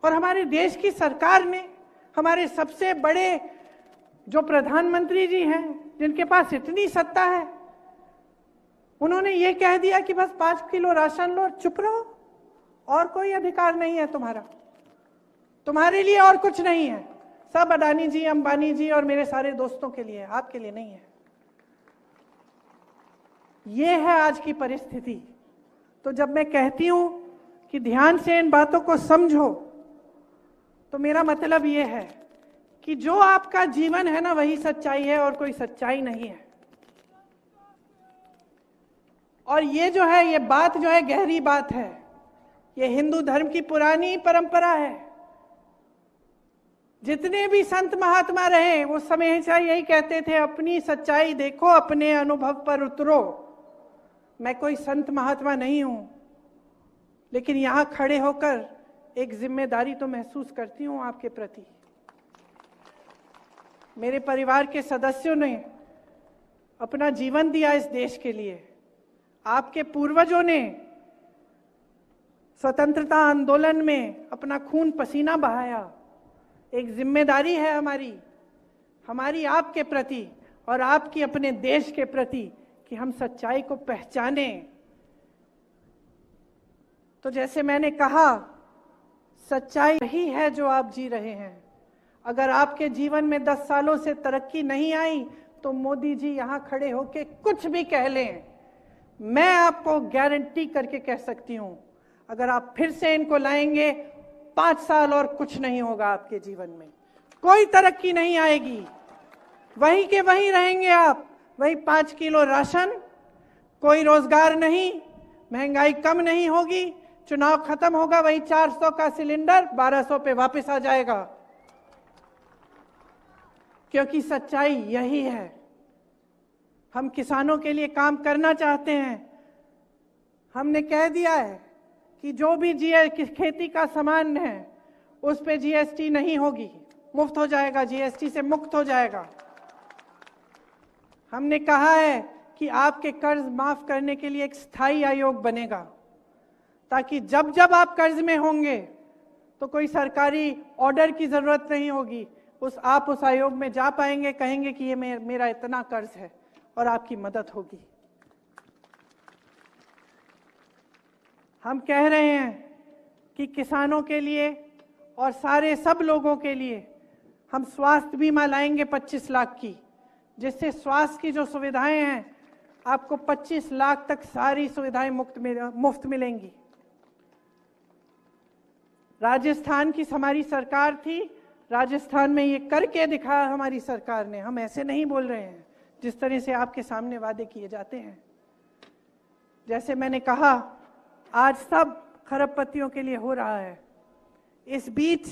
और हमारे देश की सरकार ने, हमारे सबसे बड़े जो प्रधानमंत्री जी हैं, जिनके पास इतनी सत्ता है, उन्होंने ये कह दिया कि बस 5 किलो राशन लो, चुप रहो, और कोई अधिकार नहीं है तुम्हारा, तुम्हारे लिए और कुछ नहीं है, सब अडानी जी, अंबानी जी और मेरे सारे दोस्तों के लिए, आपके लिए नहीं है। ये है आज की परिस्थिति। तो जब मैं कहती हूं कि ध्यान से इन बातों को समझो, तो मेरा मतलब ये है कि जो आपका जीवन है ना, वही सच्चाई है और कोई सच्चाई नहीं है। और ये जो है, ये बात जो है गहरी बात है। ये हिंदू धर्म की पुरानी परंपरा है। जितने भी संत महात्मा रहे वो हमेशा यही कहते थे, अपनी सच्चाई देखो, अपने अनुभव पर उतरो। मैं कोई संत महात्मा नहीं हूं, लेकिन यहां खड़े होकर एक जिम्मेदारी तो महसूस करती हूं आपके प्रति। मेरे परिवार के सदस्यों ने अपना जीवन दिया इस देश के लिए। आपके पूर्वजों ने स्वतंत्रता आंदोलन में अपना खून पसीना बहाया। एक जिम्मेदारी है हमारी आपके प्रति और आपकी अपने देश के प्रति कि हम सच्चाई को पहचाने। तो जैसे मैंने कहा, सच्चाई ही है जो आप जी रहे हैं। अगर आपके जीवन में 10 सालों से तरक्की नहीं आई तो मोदी जी यहां खड़े होके कुछ भी कह लें, मैं आपको गारंटी करके कह सकती हूं, अगर आप फिर से इनको लाएंगे 5 साल और कुछ नहीं होगा आपके जीवन में, कोई तरक्की नहीं आएगी। वहीं के वहीं रहेंगे आप, वही 5 किलो राशन, कोई रोजगार नहीं, महंगाई कम नहीं होगी, चुनाव खत्म होगा, वही 400 का सिलेंडर 1200 पे वापस आ जाएगा। क्योंकि सच्चाई यही है। हम किसानों के लिए काम करना चाहते हैं। हमने कह दिया है कि जो भी खेती का सामान है उस पे जीएसटी नहीं होगी, मुफ्त हो जाएगा, जीएसटी से मुक्त हो जाएगा। हमने कहा है कि आपके कर्ज माफ करने के लिए एक स्थायी आयोग बनेगा, ताकि जब जब आप कर्ज में होंगे तो कोई सरकारी ऑर्डर की जरूरत नहीं होगी, आप उस आयोग में जा पाएंगे, कहेंगे कि ये मेरा इतना कर्ज है और आपकी मदद होगी। हम कह रहे हैं कि किसानों के लिए और सब लोगों के लिए हम स्वास्थ्य बीमा लाएंगे 25 लाख की, जिससे स्वास्थ्य की जो सुविधाएं हैं आपको 25 लाख तक सारी सुविधाएं मुफ्त मिलेंगी। राजस्थान की हमारी सरकार थी, राजस्थान में ये करके दिखाया हमारी सरकार ने। हम ऐसे नहीं बोल रहे हैं जिस तरह से आपके सामने वादे किए जाते हैं। जैसे मैंने कहा, आज सब खरबपतियों के लिए हो रहा है। इस बीच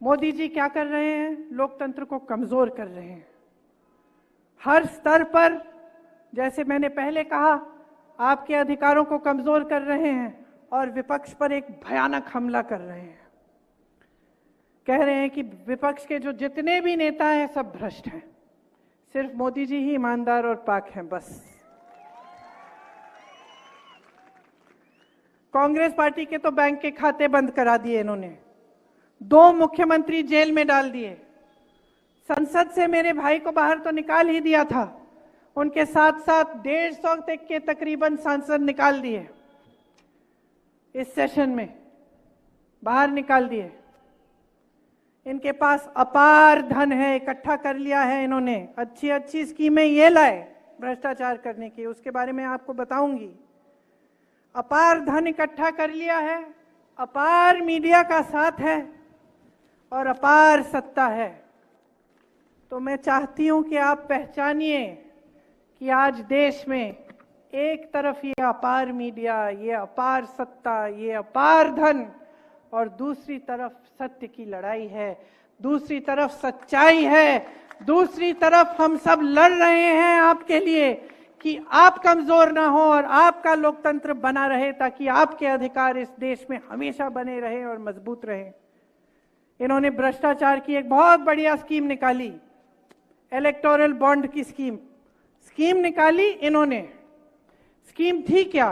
मोदी जी क्या कर रहे हैं? लोकतंत्र को कमजोर कर रहे हैं हर स्तर पर। जैसे मैंने पहले कहा, आपके अधिकारों को कमजोर कर रहे हैं और विपक्ष पर एक भयानक हमला कर रहे हैं। कह रहे हैं कि विपक्ष के जो जितने भी नेता हैं सब भ्रष्ट हैं, सिर्फ मोदी जी ही ईमानदार और पाक हैं बस। कांग्रेस पार्टी के तो बैंक के खाते बंद करा दिए इन्होंने, 2 मुख्यमंत्री जेल में डाल दिए, संसद से मेरे भाई को बाहर तो निकाल ही दिया था, उनके साथ साथ 150 तक के तकरीबन सांसद निकाल दिए, इस सेशन में बाहर निकाल दिए। इनके पास अपार धन है, इकट्ठा कर लिया है इन्होंने, अच्छी अच्छी स्कीमें ये लाए भ्रष्टाचार करने की, उसके बारे में आपको बताऊंगी। अपार धन इकट्ठा कर लिया है, अपार मीडिया का साथ है और अपार सत्ता है। तो मैं चाहती हूं कि आप पहचानिए कि आज देश में एक तरफ ये अपार मीडिया, ये अपार सत्ता, ये अपार धन, और दूसरी तरफ सत्य की लड़ाई है, दूसरी तरफ सच्चाई है, दूसरी तरफ हम सब लड़ रहे हैं आपके लिए कि आप कमजोर ना हो और आपका लोकतंत्र बना रहे, ताकि आपके अधिकार इस देश में हमेशा बने रहे और मजबूत रहे। इन्होंने भ्रष्टाचार की एक बहुत बढ़िया स्कीम निकाली, इलेक्टोरल बॉन्ड की स्कीम निकाली इन्होंने। स्कीम थी क्या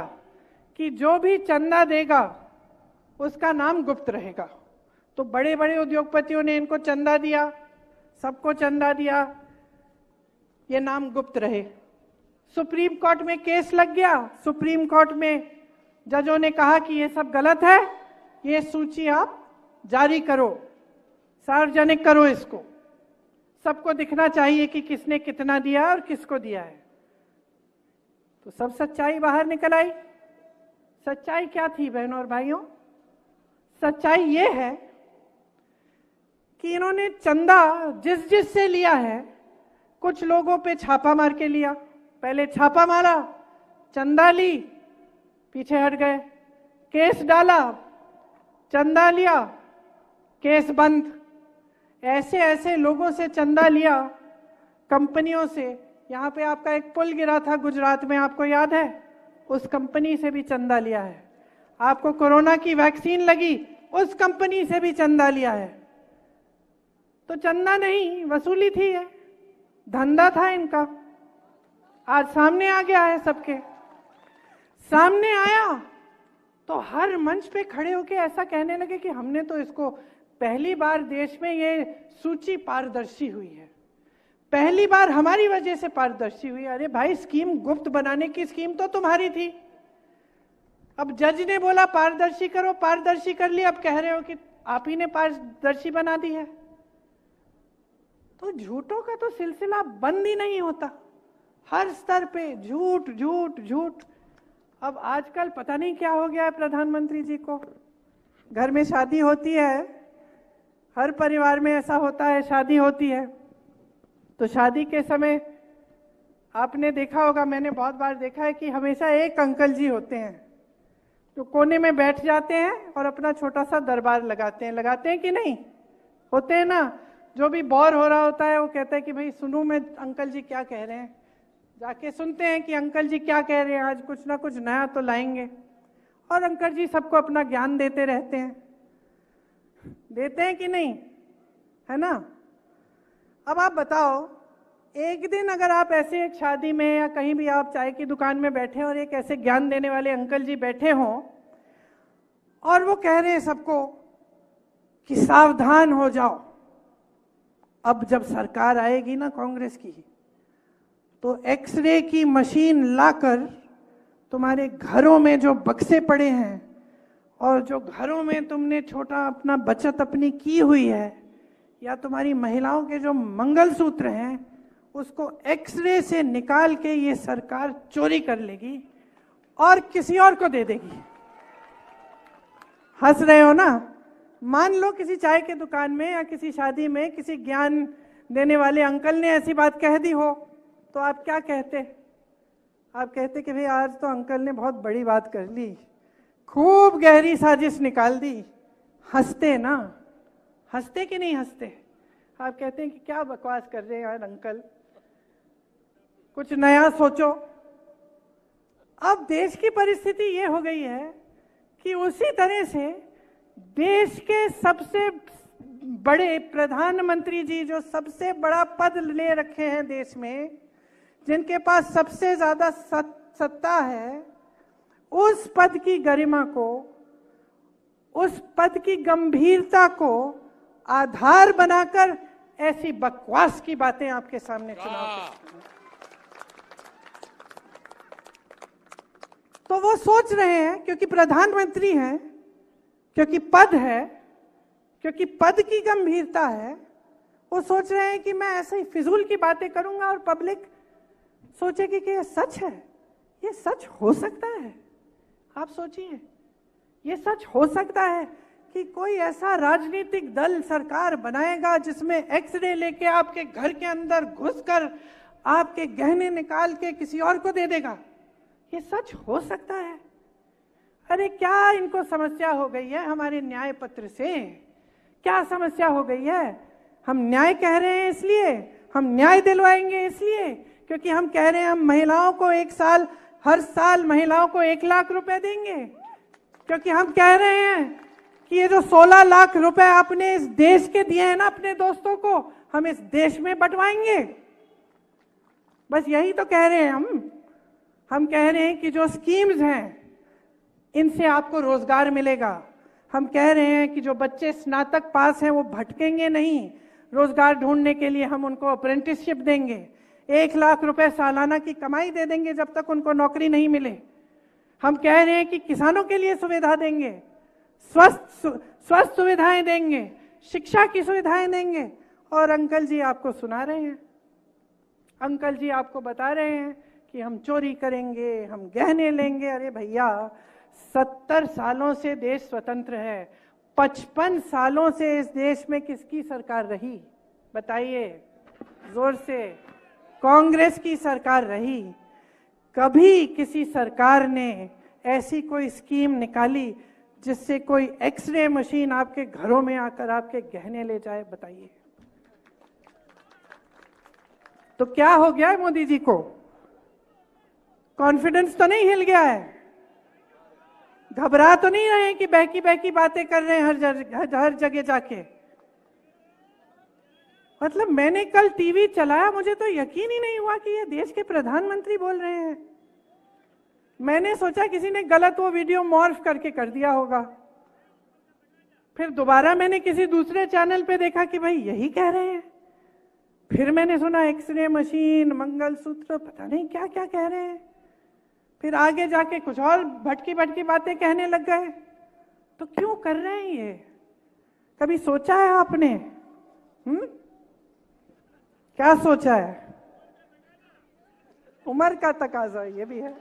कि जो भी चंदा देगा उसका नाम गुप्त रहेगा। तो बड़े बड़े उद्योगपतियों ने इनको चंदा दिया, सबको चंदा दिया, ये नाम गुप्त रहे। सुप्रीम कोर्ट में केस लग गया, सुप्रीम कोर्ट में जजों ने कहा कि ये सब गलत है, ये सूची आप जारी करो, सार्वजनिक करो, इसको सबको दिखना चाहिए कि किसने कितना दिया और किसको दिया है। तो सब सच्चाई बाहर निकल आई। सच्चाई क्या थी बहनों और भाइयों? सच्चाई ये है कि इन्होंने चंदा जिस से लिया है, कुछ लोगों पे छापा मार के लिया, पहले छापा मारा, चंदा ली, पीछे हट गए, केस डाला, चंदा लिया, केस बंद। ऐसे ऐसे लोगों से चंदा लिया, कंपनियों से। यहाँ पे आपका एक पुल गिरा था गुजरात में, आपको याद है? उस कंपनी से भी चंदा लिया है। आपको कोरोना की वैक्सीन लगी, उस कंपनी से भी चंदा लिया है। तो चंदा नहीं, वसूली थी, है धंधा था इनका। आज सामने आ गया है, सबके सामने आया तो हर मंच पे खड़े होके ऐसा कहने लगे कि हमने तो इसको पहली बार देश में ये सूची पारदर्शी हुई है, पहली बार हमारी वजह से पारदर्शी हुई। अरे भाई, स्कीम गुप्त बनाने की स्कीम तो तुम्हारी थी। अब जज ने बोला पारदर्शी करो, पारदर्शी कर लिया, अब कह रहे हो कि आप ही ने पारदर्शी बना दी है। तो झूठों का तो सिलसिला बंद ही नहीं होता, हर स्तर पे झूठ झूठ झूठ। अब आजकल पता नहीं क्या हो गया है प्रधानमंत्री जी को। घर में शादी होती है, हर परिवार में ऐसा होता है, शादी होती है तो शादी के समय आपने देखा होगा, मैंने बहुत बार देखा है कि हमेशा एक अंकल जी होते हैं जो कोने में बैठ जाते हैं और अपना छोटा सा दरबार लगाते हैं कि नहीं? होते हैं ना। जो भी बोर हो रहा होता है वो कहता है कि भाई सुनूं मैं अंकल जी क्या कह रहे हैं। जाके सुनते हैं कि अंकल जी क्या कह रहे हैं, आज कुछ ना कुछ नया तो लाएंगे। और अंकल जी सबको अपना ज्ञान देते रहते हैं, देते हैं कि नहीं, है ना? अब आप बताओ, एक दिन अगर आप ऐसे एक शादी में या कहीं भी आप चाय की दुकान में बैठे और एक ऐसे ज्ञान देने वाले अंकल जी बैठे हों और वो कह रहे हैं सबको कि सावधान हो जाओ, अब जब सरकार आएगी ना कांग्रेस की तो एक्सरे की मशीन लाकर तुम्हारे घरों में जो बक्से पड़े हैं और जो घरों में तुमने छोटा अपना बचत अपनी की हुई है या तुम्हारी महिलाओं के जो मंगलसूत्र हैं उसको एक्सरे से निकाल के ये सरकार चोरी कर लेगी और किसी और को दे देगी। हंस रहे हो ना? मान लो किसी चाय के दुकान में या किसी शादी में किसी ज्ञान देने वाले अंकल ने ऐसी बात कह दी हो तो आप क्या कहते? आप कहते कि भाई आज तो अंकल ने बहुत बड़ी बात कर ली, खूब गहरी साजिश निकाल दी। हंसते ना? हंसते कि नहीं हंसते? आप कहते हैं कि क्या बकवास कर रहे हैं यार अंकल, कुछ नया सोचो। अब देश की परिस्थिति ये हो गई है कि उसी तरह से देश के सबसे बड़े प्रधानमंत्री जी, जो सबसे बड़ा पद ले रखे हैं देश में, जिनके पास सबसे ज्यादा सत्ता है, उस पद की गरिमा को, उस पद की गंभीरता को आधार बनाकर ऐसी बकवास की बातें आपके सामने चुनाव के। तो वो सोच रहे हैं क्योंकि प्रधानमंत्री हैं, क्योंकि पद है, क्योंकि पद की गंभीरता है, वो सोच रहे हैं कि मैं ऐसे ही फिजूल की बातें करूंगा और पब्लिक सोचेगी कि ये सच है। ये सच हो सकता है? आप सोचिए, ये सच हो सकता है कि कोई ऐसा राजनीतिक दल सरकार बनाएगा जिसमें एक्सरे लेके आपके घर के अंदर घुसकर आपके गहने निकाल के किसी और को दे देगा? ये सच हो सकता है? अरे क्या इनको समस्या हो गई है हमारे न्याय पत्र से? क्या समस्या हो गई है? हम न्याय कह रहे हैं इसलिए, हम न्याय दिलवाएंगे इसलिए क्योंकि हम कह रहे हैं हम महिलाओं को हर साल महिलाओं को 1 लाख रुपए देंगे, क्योंकि हम कह रहे हैं कि ये जो 16 लाख रुपए आपने इस देश के दिए हैं ना अपने दोस्तों को, हम इस देश में बंटवाएंगे। बस यही तो कह रहे हैं हम कह रहे हैं कि जो स्कीम्स हैं इनसे आपको रोजगार मिलेगा। हम कह रहे हैं कि जो बच्चे स्नातक पास हैं वो भटकेंगे नहीं, रोजगार ढूंढने के लिए हम उनको अप्रेंटिसशिप देंगे, 1 लाख रुपए सालाना की कमाई दे देंगे जब तक उनको नौकरी नहीं मिले। हम कह रहे हैं कि किसानों के लिए सुविधा देंगे, स्वस्थ सुविधाएं देंगे, शिक्षा की सुविधाएं देंगे। और अंकल जी आपको सुना रहे हैं, अंकल जी आपको बता रहे हैं कि हम चोरी करेंगे, हम गहने लेंगे। अरे भैया, 70 सालों से देश स्वतंत्र है, 55 सालों से इस देश में किसकी सरकार रही? बताइए जोर से। कांग्रेस की सरकार रही। कभी किसी सरकार ने ऐसी कोई स्कीम निकाली जिससे कोई एक्सरे मशीन आपके घरों में आकर आपके गहने ले जाए? बताइए। तो क्या हो गया है मोदी जी को? कॉन्फिडेंस तो नहीं हिल गया है? घबरा तो नहीं रहे कि बहकी बहकी बातें कर रहे हैं हर जगह जाके। मतलब मैंने कल टीवी चलाया, मुझे तो यकीन ही नहीं हुआ कि ये देश के प्रधानमंत्री बोल रहे हैं। मैंने सोचा किसी ने गलत वो वीडियो मॉर्फ करके कर दिया होगा। फिर दोबारा मैंने किसी दूसरे चैनल पे देखा कि भाई यही कह रहे हैं। फिर मैंने सुना एक्सरे मशीन, मंगलसूत्र, पता नहीं क्या क्या कह रहे हैं। फिर आगे जाके कुछ और भटकी भटकी बातें कहने लग गए। तो क्यों कर रहे हैं ये? कभी सोचा है आपने? क्या सोचा है? उम्र का तकाजा ये भी है।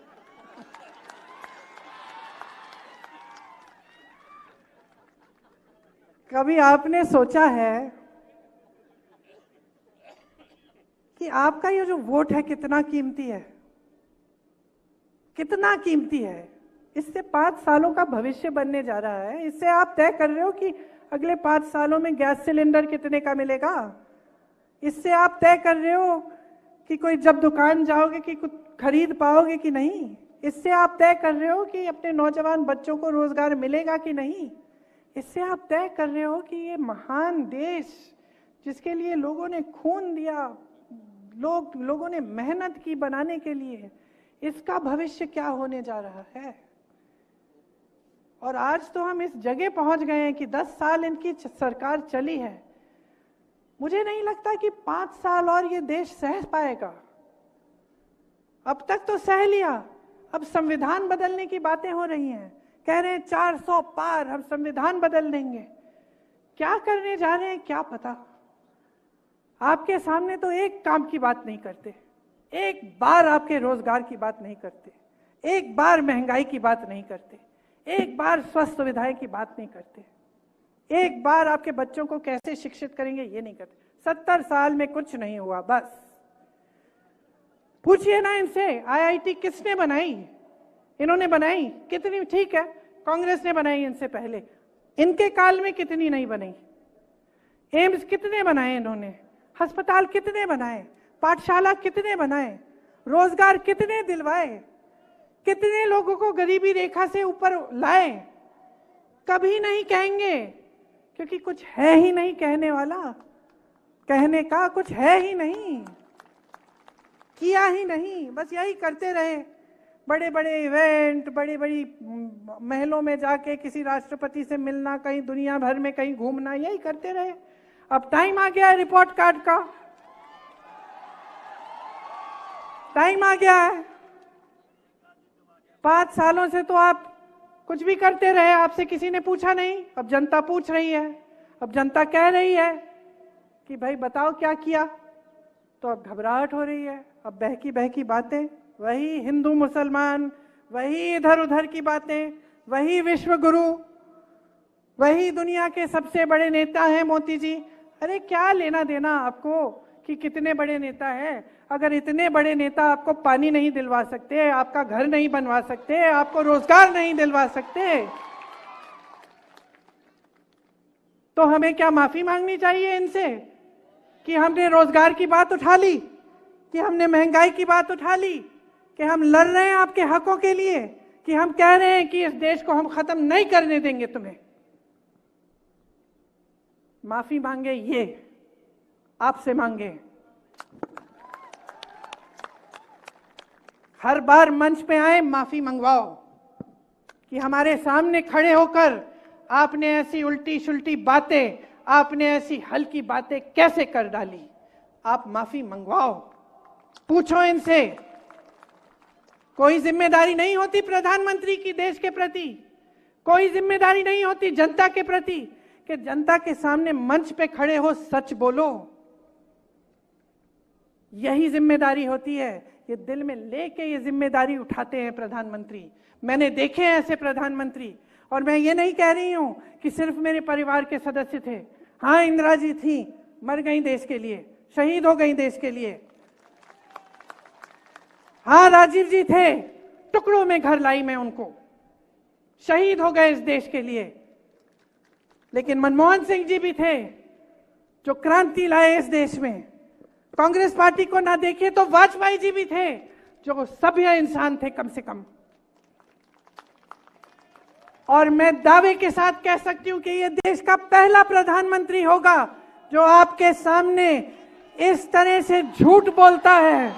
कभी आपने सोचा है कि आपका ये जो वोट है कितना कीमती है? कितना कीमती है? इससे 5 सालों का भविष्य बनने जा रहा है। इससे आप तय कर रहे हो कि अगले 5 सालों में गैस सिलेंडर कितने का मिलेगा। इससे आप तय कर रहे हो कि कोई जब दुकान जाओगे कि कुछ खरीद पाओगे कि नहीं। इससे आप तय कर रहे हो कि अपने नौजवान बच्चों को रोजगार मिलेगा कि नहीं। इससे आप तय कर रहे हो कि ये महान देश जिसके लिए लोगों ने खून दिया, लोगों ने मेहनत की बनाने के लिए, इसका भविष्य क्या होने जा रहा है। और आज तो हम इस जगह पहुंच गए हैं कि 10 साल इनकी सरकार चली है। मुझे नहीं लगता कि 5 साल और ये देश सह पाएगा। अब तक तो सह लिया, अब संविधान बदलने की बातें हो रही हैं। कह रहे हैं 400 पार, हम संविधान बदल देंगे। क्या करने जा रहे हैं क्या पता। आपके सामने तो एक काम की बात नहीं करते, एक बार आपके रोजगार की बात नहीं करते, एक बार महंगाई की बात नहीं करते, एक बार स्वास्थ्य सुविधाएं की बात नहीं करते, एक बार आपके बच्चों को कैसे शिक्षित करेंगे ये नहीं करते। 70 साल में कुछ नहीं हुआ। बस पूछिए ना इनसे, IIT किसने बनाई? इन्होंने बनाई कितनी? ठीक है, कांग्रेस ने बनाई इनसे पहले, इनके काल में कितनी नहीं बनी। एम्स कितने बनाए इन्होंने, अस्पताल कितने बनाए, पाठशाला कितने बनाए, रोजगार कितने दिलवाए, कितने लोगों को गरीबी रेखा से ऊपर लाए। कभी नहीं कहेंगे क्योंकि कुछ है ही नहीं कहने वाला, कहने का कुछ है ही नहीं, किया ही नहीं। बस यही करते रहे, बड़े बड़े इवेंट, बड़ी बड़ी महलों में जाके किसी राष्ट्रपति से मिलना, कहीं दुनिया भर में कहीं घूमना, यही करते रहे। अब टाइम आ गया है रिपोर्ट कार्ड का, टाइम आ गया है। 5 सालों से तो आप कुछ भी करते रहे, आपसे किसी ने पूछा नहीं। अब जनता पूछ रही है, अब जनता कह रही है कि भाई बताओ क्या किया। तो अब घबराहट हो रही है। अब बहकी बहकी बातें, वही हिंदू मुसलमान, वही इधर उधर की बातें, वही विश्व गुरु, वही दुनिया के सबसे बड़े नेता हैं मोदी जी। अरे क्या लेना देना आपको कि कितने बड़े नेता हैं। अगर इतने बड़े नेता आपको पानी नहीं दिलवा सकते, आपका घर नहीं बनवा सकते, आपको रोजगार नहीं दिलवा सकते, तो हमें क्या माफी मांगनी चाहिए इनसे कि हमने रोजगार की बात उठा ली, कि हमने महंगाई की बात उठा ली, कि हम लड़ रहे हैं आपके हकों के लिए, कि हम कह रहे हैं कि इस देश को हम खत्म नहीं करने देंगे तुम्हें। माफी मांगे ये आपसे मांगे। हर बार मंच पे आए माफी मंगवाओ कि हमारे सामने खड़े होकर आपने ऐसी उल्टी शुल्टी बातें, आपने ऐसी हल्की बातें कैसे कर डाली। आप माफी मंगवाओ, पूछो इनसे। कोई जिम्मेदारी नहीं होती प्रधानमंत्री की देश के प्रति, कोई जिम्मेदारी नहीं होती जनता के प्रति कि जनता के सामने मंच पे खड़े हो सच बोलो। यही जिम्मेदारी होती है। ये दिल में लेके ये जिम्मेदारी उठाते हैं प्रधानमंत्री। मैंने देखे हैं ऐसे प्रधानमंत्री। और मैं ये नहीं कह रही हूं कि सिर्फ मेरे परिवार के सदस्य थे। हाँ, इंदिरा जी थी, मर गई देश के लिए, शहीद हो गई देश के लिए। हाँ, राजीव जी थे, टुकड़ों में घर लाई मैं उनको, शहीद हो गए इस देश के लिए। लेकिन मनमोहन सिंह जी भी थे जो क्रांति लाए इस देश में। कांग्रेस पार्टी को ना देखे तो वाजपेयी जी भी थे जो सभ्य इंसान थे कम से कम। और मैं दावे के साथ कह सकती हूं कि ये देश का पहला प्रधानमंत्री होगा जो आपके सामने इस तरह से झूठ बोलता है,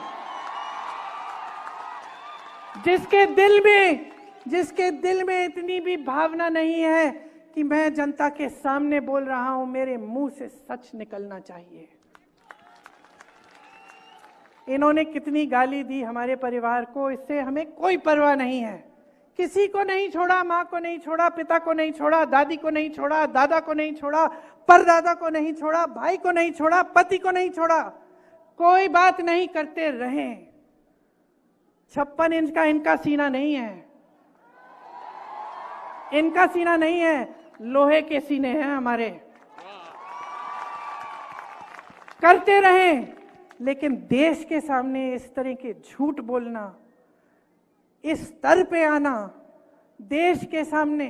जिसके दिल में इतनी भी भावना नहीं है कि मैं जनता के सामने बोल रहा हूं, मेरे मुंह से सच निकलना चाहिए। इन्होंने कितनी गाली दी हमारे परिवार को, इससे हमें कोई परवाह नहीं है। किसी को नहीं छोड़ा, माँ को नहीं छोड़ा, पिता को नहीं छोड़ा, दादी को नहीं छोड़ा, दादा को नहीं छोड़ा, परदादा को नहीं छोड़ा, भाई को नहीं छोड़ा, पति को नहीं छोड़ा, कोई बात नहीं करते रहे। 56 इंच का इनका सीना नहीं है, इनका सीना नहीं है, लोहे के सीने हैं हमारे। करते रहे, लेकिन देश के सामने इस तरह के झूठ बोलना, इस स्तर पे आना देश के सामने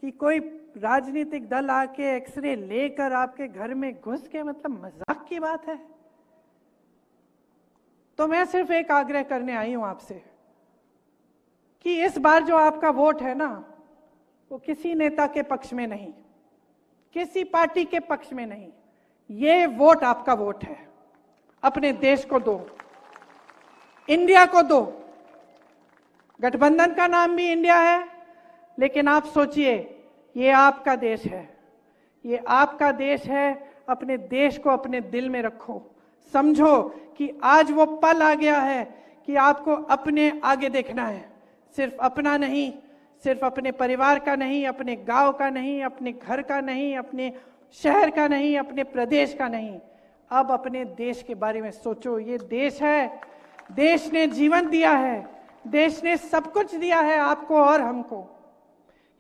कि कोई राजनीतिक दल आके एक्सरे लेकर आपके घर में घुस के, मतलब मजाक की बात है। तो मैं सिर्फ एक आग्रह करने आई हूं आपसे कि इस बार जो आपका वोट है ना, वो किसी नेता के पक्ष में नहीं, किसी पार्टी के पक्ष में नहीं, ये वोट आपका वोट है। अपने देश को दो, इंडिया को दो। गठबंधन का नाम भी इंडिया है, लेकिन आप सोचिए, ये आपका देश है, ये आपका देश है। अपने देश को अपने दिल में रखो, समझो कि आज वो पल आ गया है कि आपको अपने आगे देखना है, सिर्फ अपना नहीं, सिर्फ अपने परिवार का नहीं, अपने गांव का नहीं, अपने घर का नहीं, अपने शहर का नहीं, अपने प्रदेश का नहीं, अब अपने देश के बारे में सोचो। ये देश है, देश ने जीवन दिया है, देश ने सब कुछ दिया है आपको और हमको।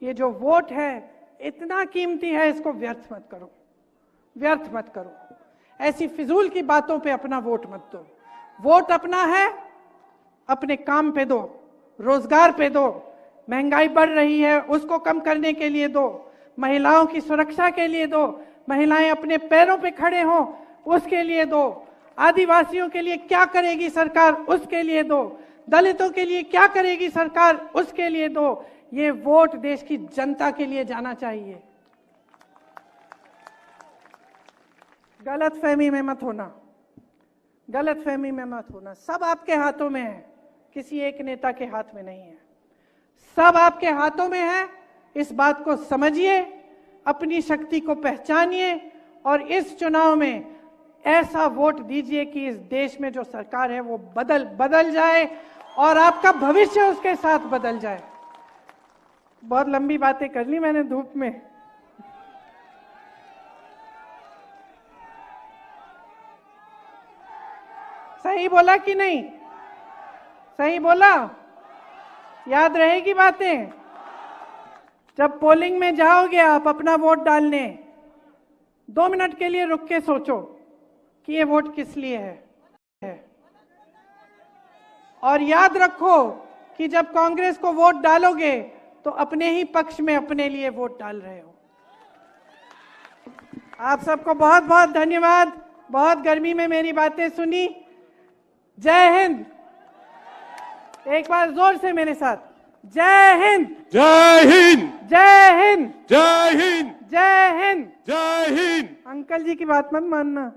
ये जो वोट है इतना कीमती है, इसको व्यर्थ मत करो, व्यर्थ मत करो। ऐसी फिजूल की बातों पे अपना वोट मत दो। वोट अपना है, अपने काम पे दो, रोजगार पे दो। महंगाई बढ़ रही है, उसको कम करने के लिए दो। महिलाओं की सुरक्षा के लिए दो, महिलाएं अपने पैरों पे खड़े हों उसके लिए दो। आदिवासियों के लिए क्या करेगी सरकार, उसके लिए दो। दलितों के लिए क्या करेगी सरकार, उसके लिए दो। ये वोट देश की जनता के लिए जाना चाहिए। गलतफहमी में मत होना, गलतफहमी में मत होना। सब आपके हाथों में है, किसी एक नेता के हाथ में नहीं है, सब आपके हाथों में है। इस बात को समझिए, अपनी शक्ति को पहचानिए और इस चुनाव में ऐसा वोट दीजिए कि इस देश में जो सरकार है वो बदल जाए और आपका भविष्य उसके साथ बदल जाए। बहुत लंबी बातें कर ली मैंने धूप में। सही बोला कि नहीं? सही बोला? याद रहेगी बातें? जब पोलिंग में जाओगे आप अपना वोट डालने, 2 मिनट के लिए रुक के सोचो कि ये वोट किस लिए है। और याद रखो कि जब कांग्रेस को वोट डालोगे तो अपने ही पक्ष में अपने लिए वोट डाल रहे हो। आप सबको बहुत बहुत धन्यवाद। बहुत गर्मी में मेरी बातें सुनी। जय हिंद। एक बार जोर से मेरे साथ, जय हिंद, जय हिंद, जय हिंद, जय हिंद, जय हिंद, जय हिंद। अंकल जी की बात मत मानना।